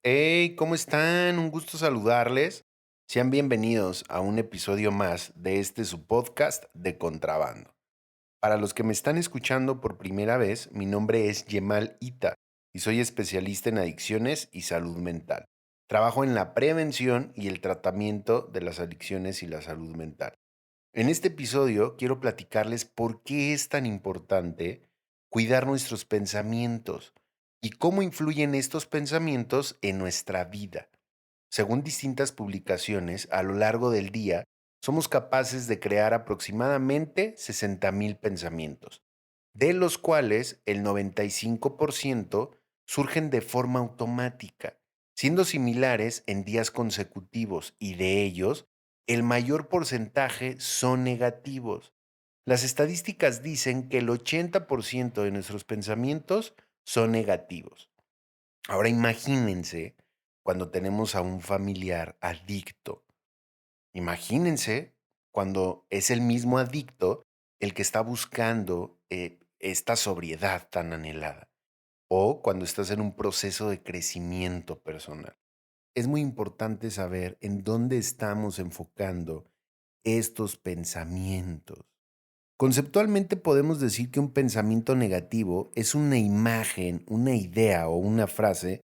Hey, ¿cómo están? Un gusto saludarles. Sean bienvenidos a un episodio más de su podcast de Contrabando. Para los que me están escuchando por primera vez, mi nombre es Yemal Ita y soy especialista en adicciones y salud mental. Trabajo en la prevención y el tratamiento de las adicciones y la salud mental. En este episodio quiero platicarles por qué es tan importante cuidar nuestros pensamientos y cómo influyen estos pensamientos en nuestra vida. Según distintas publicaciones, a lo largo del día somos capaces de crear aproximadamente 60,000 pensamientos, de los cuales el 95% surgen de forma automática, siendo similares en días consecutivos y de ellos, el mayor porcentaje son negativos. Las estadísticas dicen que el 80% de nuestros pensamientos son negativos. Ahora imagínense cuando tenemos a un familiar adicto. Imagínense cuando es el mismo adicto el que está buscando esta sobriedad tan anhelada o cuando estás en un proceso de crecimiento personal. Es muy importante saber en dónde estamos enfocando estos pensamientos. Conceptualmente podemos decir que un pensamiento negativo es una imagen, una idea o una frase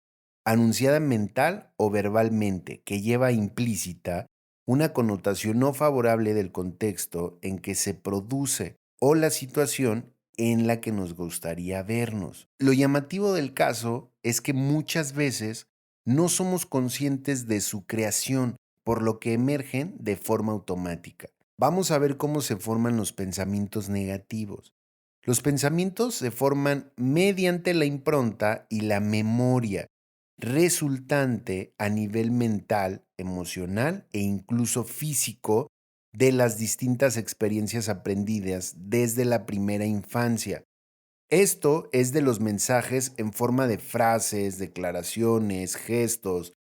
anunciada mental o verbalmente que lleva implícita una connotación no favorable del contexto en que se produce o la situación en la que nos gustaría vernos. Lo llamativo del caso es que muchas veces no somos conscientes de su creación, por lo que emergen de forma automática. Vamos a ver cómo se forman los pensamientos negativos. Los pensamientos se forman mediante la impronta y la memoria resultante a nivel mental, emocional e incluso físico de las distintas experiencias aprendidas desde la primera infancia. Esto es de los mensajes en forma de frases, declaraciones, gestos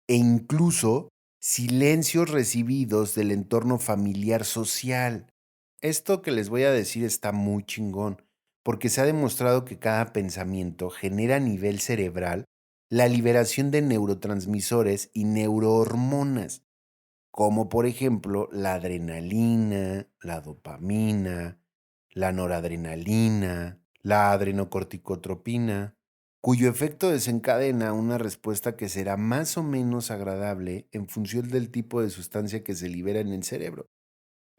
e incluso silencios recibidos del entorno familiar social. Esto que les voy a decir está muy chingón, porque se ha demostrado que cada pensamiento genera a nivel cerebral la liberación de neurotransmisores y neurohormonas, como por ejemplo la adrenalina, la dopamina, la noradrenalina, la adrenocorticotropina, cuyo efecto desencadena una respuesta que será más o menos agradable en función del tipo de sustancia que se libera en el cerebro.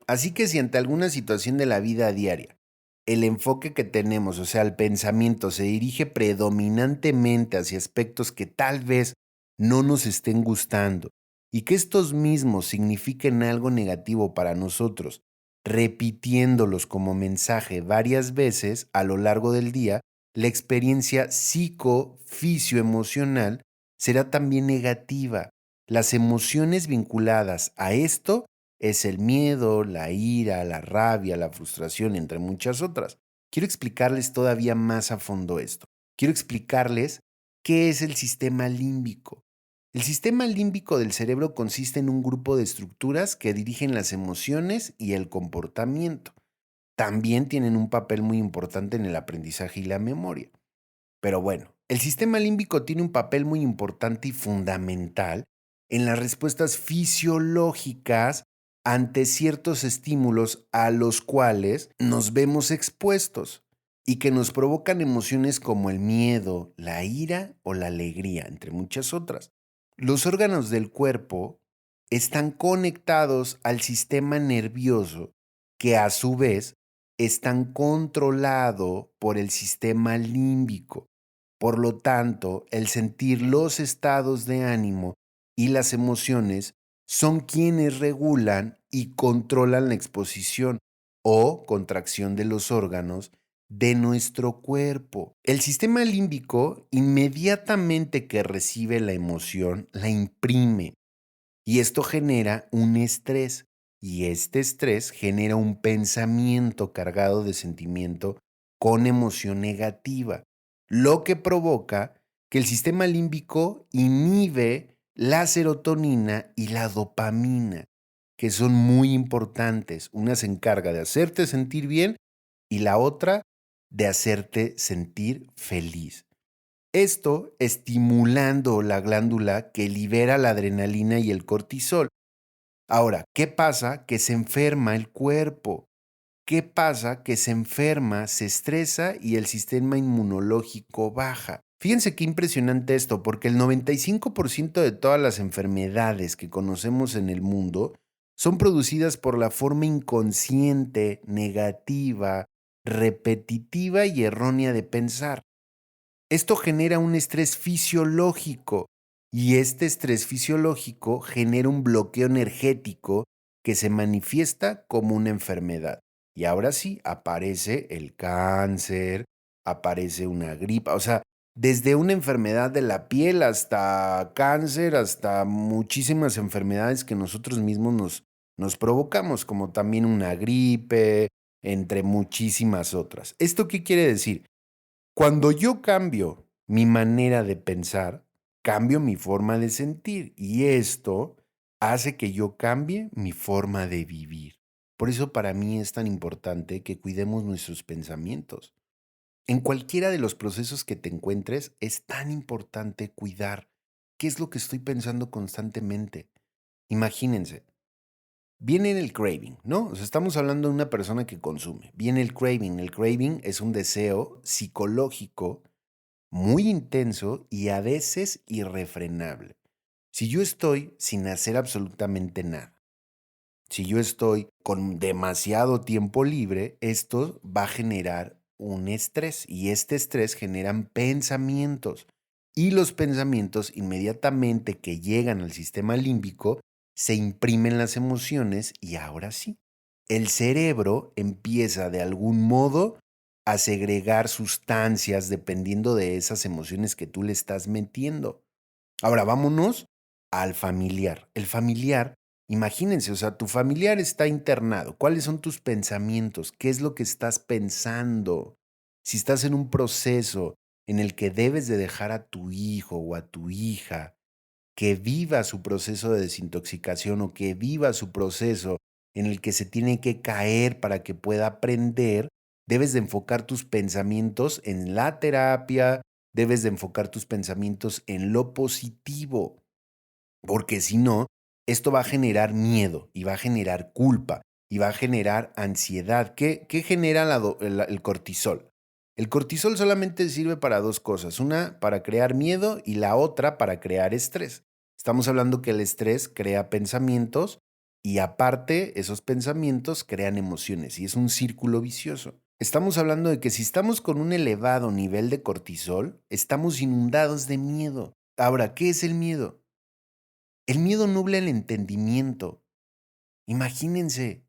Así que si ante alguna situación de la vida diaria, el enfoque que tenemos, o sea, el pensamiento, se dirige predominantemente hacia aspectos que tal vez no nos estén gustando y que estos mismos signifiquen algo negativo para nosotros, repitiéndolos como mensaje varias veces a lo largo del día, la experiencia psicofisioemocional será también negativa. Las emociones vinculadas a esto es el miedo, la ira, la rabia, la frustración, entre muchas otras. Quiero explicarles todavía más a fondo esto. Quiero explicarles qué es el sistema límbico. El sistema límbico del cerebro consiste en un grupo de estructuras que dirigen las emociones y el comportamiento. También tienen un papel muy importante en el aprendizaje y la memoria. Pero bueno, el sistema límbico tiene un papel muy importante y fundamental en las respuestas fisiológicas ante ciertos estímulos a los cuales nos vemos expuestos y que nos provocan emociones como el miedo, la ira o la alegría, entre muchas otras. Los órganos del cuerpo están conectados al sistema nervioso que a su vez están controlado por el sistema límbico. Por lo tanto, el sentir los estados de ánimo y las emociones son quienes regulan y controlan la exposición o contracción de los órganos de nuestro cuerpo. El sistema límbico, inmediatamente que recibe la emoción, la imprime y esto genera un estrés. Y este estrés genera un pensamiento cargado de sentimiento con emoción negativa, lo que provoca que el sistema límbico inhibe la serotonina y la dopamina, que son muy importantes. Una se encarga de hacerte sentir bien y la otra de hacerte sentir feliz. Esto estimulando la glándula que libera la adrenalina y el cortisol. Ahora, ¿qué pasa? Que se enferma el cuerpo. ¿Qué pasa? Que se enferma, se estresa y el sistema inmunológico baja. Fíjense qué impresionante esto, porque el 95% de todas las enfermedades que conocemos en el mundo son producidas por la forma inconsciente, negativa, repetitiva y errónea de pensar. Esto genera un estrés fisiológico y este estrés fisiológico genera un bloqueo energético que se manifiesta como una enfermedad. Y ahora sí, aparece el cáncer, aparece una gripa, o sea, desde una enfermedad de la piel hasta cáncer, hasta muchísimas enfermedades que nosotros mismos nos provocamos, como también una gripe, entre muchísimas otras. ¿Esto qué quiere decir? Cuando yo cambio mi manera de pensar, cambio mi forma de sentir y esto hace que yo cambie mi forma de vivir. Por eso para mí es tan importante que cuidemos nuestros pensamientos. En cualquiera de los procesos que te encuentres, es tan importante cuidar qué es lo que estoy pensando constantemente. Imagínense, viene el craving, ¿no? O sea, estamos hablando de una persona que consume. Viene el craving. El craving es un deseo psicológico muy intenso y a veces irrefrenable. Si yo estoy sin hacer absolutamente nada, si yo estoy con demasiado tiempo libre, esto va a generar un estrés y este estrés generan pensamientos y los pensamientos inmediatamente que llegan al sistema límbico se imprimen las emociones y ahora sí, el cerebro empieza de algún modo a segregar sustancias dependiendo de esas emociones que tú le estás metiendo. Ahora vámonos al familiar. El familiar, imagínense, o sea, tu familiar está internado. ¿Cuáles son tus pensamientos? ¿Qué es lo que estás pensando? Si estás en un proceso en el que debes de dejar a tu hijo o a tu hija que viva su proceso de desintoxicación o que viva su proceso en el que se tiene que caer para que pueda aprender, debes de enfocar tus pensamientos en la terapia, debes de enfocar tus pensamientos en lo positivo, porque si no, esto va a generar miedo y va a generar culpa y va a generar ansiedad. ¿Qué genera el cortisol? El cortisol solamente sirve para dos cosas, una para crear miedo y la otra para crear estrés. Estamos hablando que el estrés crea pensamientos y aparte esos pensamientos crean emociones y es un círculo vicioso. Estamos hablando de que si estamos con un elevado nivel de cortisol, estamos inundados de miedo. Ahora, ¿qué es el miedo? El miedo nubla el entendimiento. Imagínense,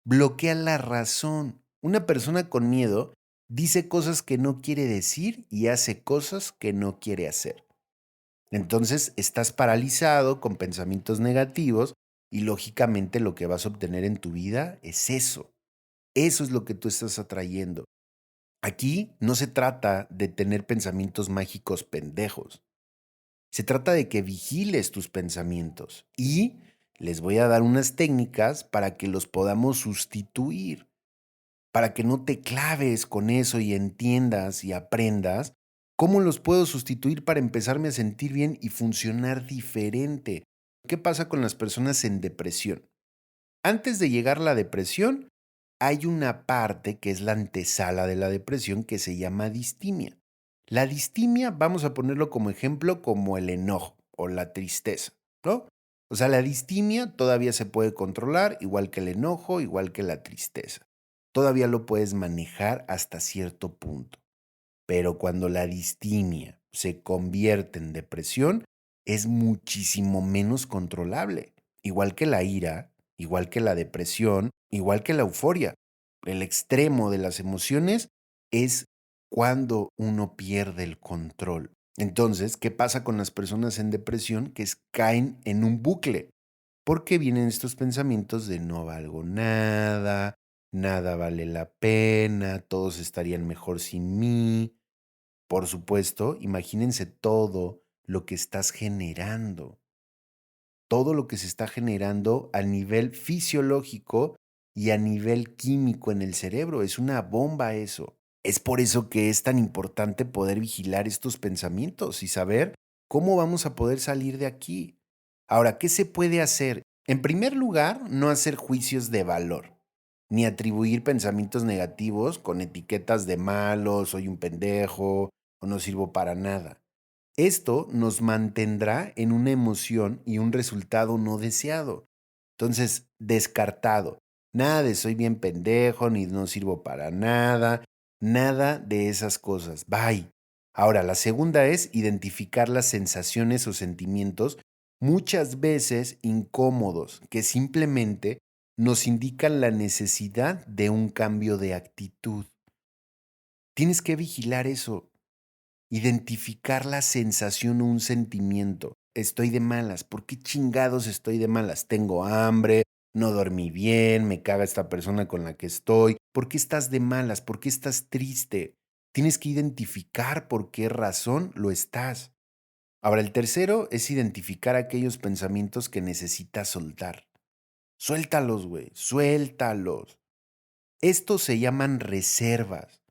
bloquea la razón. Una persona con miedo dice cosas que no quiere decir y hace cosas que no quiere hacer. Entonces estás paralizado con pensamientos negativos y lógicamente lo que vas a obtener en tu vida es eso. Eso es lo que tú estás atrayendo. Aquí no se trata de tener pensamientos mágicos pendejos. Se trata de que vigiles tus pensamientos y les voy a dar unas técnicas para que los podamos sustituir, para que no te claves con eso y entiendas y aprendas cómo los puedo sustituir para empezarme a sentir bien y funcionar diferente. ¿Qué pasa con las personas en depresión? Antes de llegar a la depresión, hay una parte que es la antesala de la depresión que se llama distimia. La distimia, vamos a ponerlo como ejemplo, como el enojo o la tristeza, ¿no? O sea, la distimia todavía se puede controlar, igual que el enojo, igual que la tristeza. Todavía lo puedes manejar hasta cierto punto. Pero cuando la distimia se convierte en depresión, es muchísimo menos controlable. Igual que la ira, igual que la depresión, igual que la euforia. El extremo de las emociones es cuando uno pierde el control. Entonces, ¿qué pasa con las personas en depresión? Caen en un bucle. Porque vienen estos pensamientos de no valgo nada, nada vale la pena, todos estarían mejor sin mí. Por supuesto, imagínense todo lo que estás generando, todo lo que se está generando a nivel fisiológico y a nivel químico en el cerebro. Es una bomba eso. Es por eso que es tan importante poder vigilar estos pensamientos y saber cómo vamos a poder salir de aquí. Ahora, ¿qué se puede hacer? En primer lugar, no hacer juicios de valor, ni atribuir pensamientos negativos con etiquetas de malo, soy un pendejo o no sirvo para nada. Esto nos mantendrá en una emoción y un resultado no deseado. Entonces, descartado. Nada de soy bien pendejo, ni no sirvo para nada, nada de esas cosas. Bye. Ahora, la segunda es identificar las sensaciones o sentimientos, muchas veces incómodos, que simplemente nos indican la necesidad de un cambio de actitud. Tienes que vigilar eso. Identificar la sensación o un sentimiento. Estoy de malas. ¿Por qué chingados estoy de malas? Tengo hambre, no dormí bien, me caga esta persona con la que estoy. ¿Por qué estás de malas? ¿Por qué estás triste? Tienes que identificar por qué razón lo estás. Ahora, el tercero es identificar aquellos pensamientos que necesitas soltar. Suéltalos, güey, suéltalos. Estos se llaman reservas.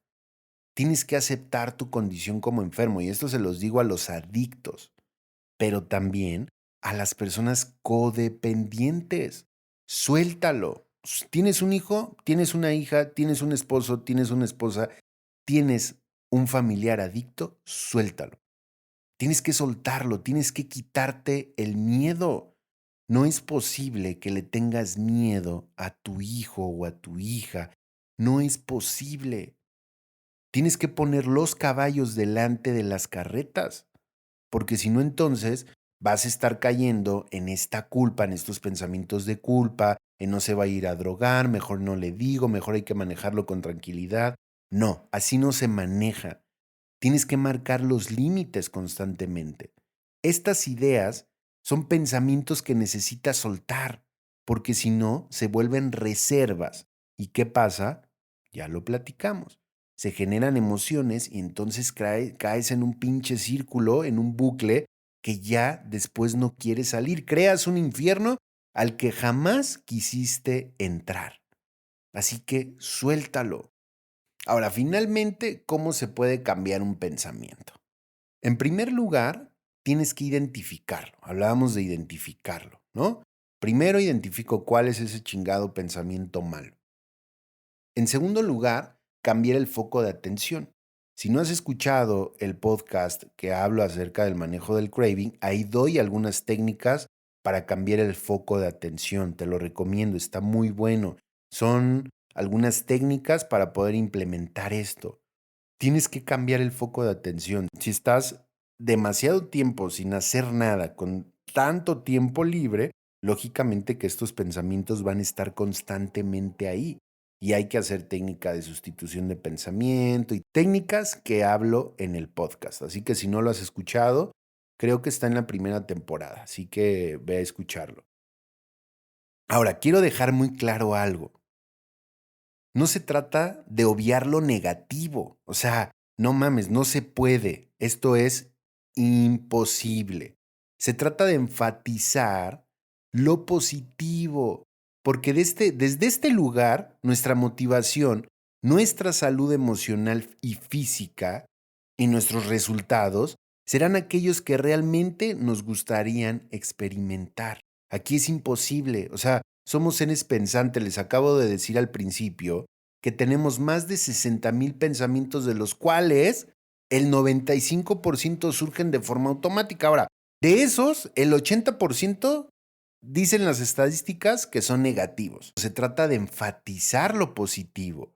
Tienes que aceptar tu condición como enfermo, y esto se los digo a los adictos, pero también a las personas codependientes. Suéltalo. Tienes un hijo, tienes una hija, tienes un esposo, tienes una esposa, tienes un familiar adicto, suéltalo. Tienes que soltarlo, tienes que quitarte el miedo. No es posible que le tengas miedo a tu hijo o a tu hija. No es posible. Tienes que poner los caballos delante de las carretas, porque si no, entonces vas a estar cayendo en esta culpa, en estos pensamientos de culpa, en no se va a ir a drogar, mejor no le digo, mejor hay que manejarlo con tranquilidad. No, así no se maneja. Tienes que marcar los límites constantemente. Estas ideas son pensamientos que necesitas soltar, porque si no, se vuelven reservas. ¿Y qué pasa? Ya lo platicamos. Se generan emociones y entonces caes en un pinche círculo, en un bucle que ya después no quieres salir. Creas un infierno al que jamás quisiste entrar. Así que suéltalo. Ahora, finalmente, ¿cómo se puede cambiar un pensamiento? En primer lugar, tienes que identificarlo. Hablábamos de identificarlo, ¿no? Primero identifico cuál es ese chingado pensamiento malo. En segundo lugar, cambiar el foco de atención. Si no has escuchado el podcast que hablo acerca del manejo del craving, ahí doy algunas técnicas para cambiar el foco de atención. Te lo recomiendo, está muy bueno. Son algunas técnicas para poder implementar esto. Tienes que cambiar el foco de atención. Si estás demasiado tiempo sin hacer nada, con tanto tiempo libre, lógicamente que estos pensamientos van a estar constantemente ahí. Y hay que hacer técnica de sustitución de pensamiento y técnicas que hablo en el podcast. Así que si no lo has escuchado, creo que está en la primera temporada. Así que ve a escucharlo. Ahora, quiero dejar muy claro algo. No se trata de obviar lo negativo. O sea, no mames, no se puede. Esto es imposible. Se trata de enfatizar lo positivo, porque desde este lugar, nuestra motivación, nuestra salud emocional y física y nuestros resultados serán aquellos que realmente nos gustarían experimentar. Aquí es imposible, o sea, somos seres pensantes. Les acabo de decir al principio que tenemos más de 60,000 pensamientos, de los cuales el 95% surgen de forma automática. Ahora, de esos, el 80% dicen las estadísticas que son negativos. Se trata de enfatizar lo positivo.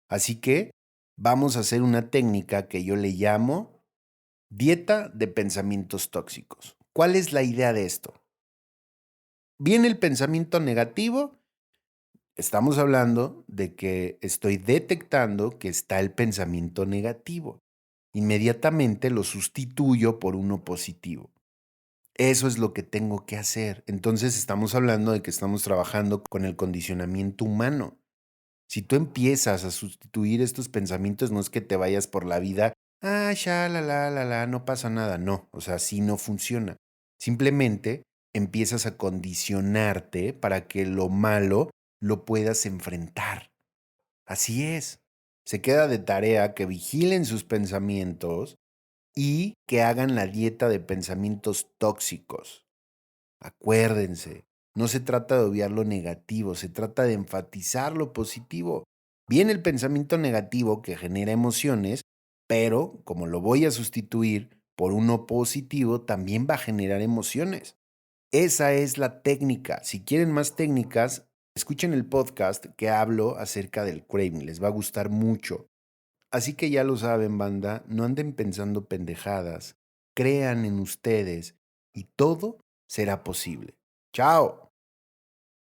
Así que vamos a hacer una técnica que yo le llamo dieta de pensamientos tóxicos. ¿Cuál es la idea de esto? Viene el pensamiento negativo. Estamos hablando de que estoy detectando que está el pensamiento negativo. Inmediatamente lo sustituyo por uno positivo. Eso es lo que tengo que hacer. Entonces estamos hablando de que estamos trabajando con el condicionamiento humano. Si tú empiezas a sustituir estos pensamientos, no es que te vayas por la vida, ya, la, no pasa nada. No, o sea, así no funciona. Simplemente empiezas a condicionarte para que lo malo lo puedas enfrentar. Así es. Se queda de tarea que vigilen sus pensamientos y que hagan la dieta de pensamientos tóxicos. Acuérdense, no se trata de obviar lo negativo, se trata de enfatizar lo positivo. Viene el pensamiento negativo que genera emociones, pero como lo voy a sustituir por uno positivo, también va a generar emociones. Esa es la técnica. Si quieren más técnicas, escuchen el podcast que hablo acerca del craving. Les va a gustar mucho. Así que ya lo saben, banda, no anden pensando pendejadas. Crean en ustedes y todo será posible. ¡Chao!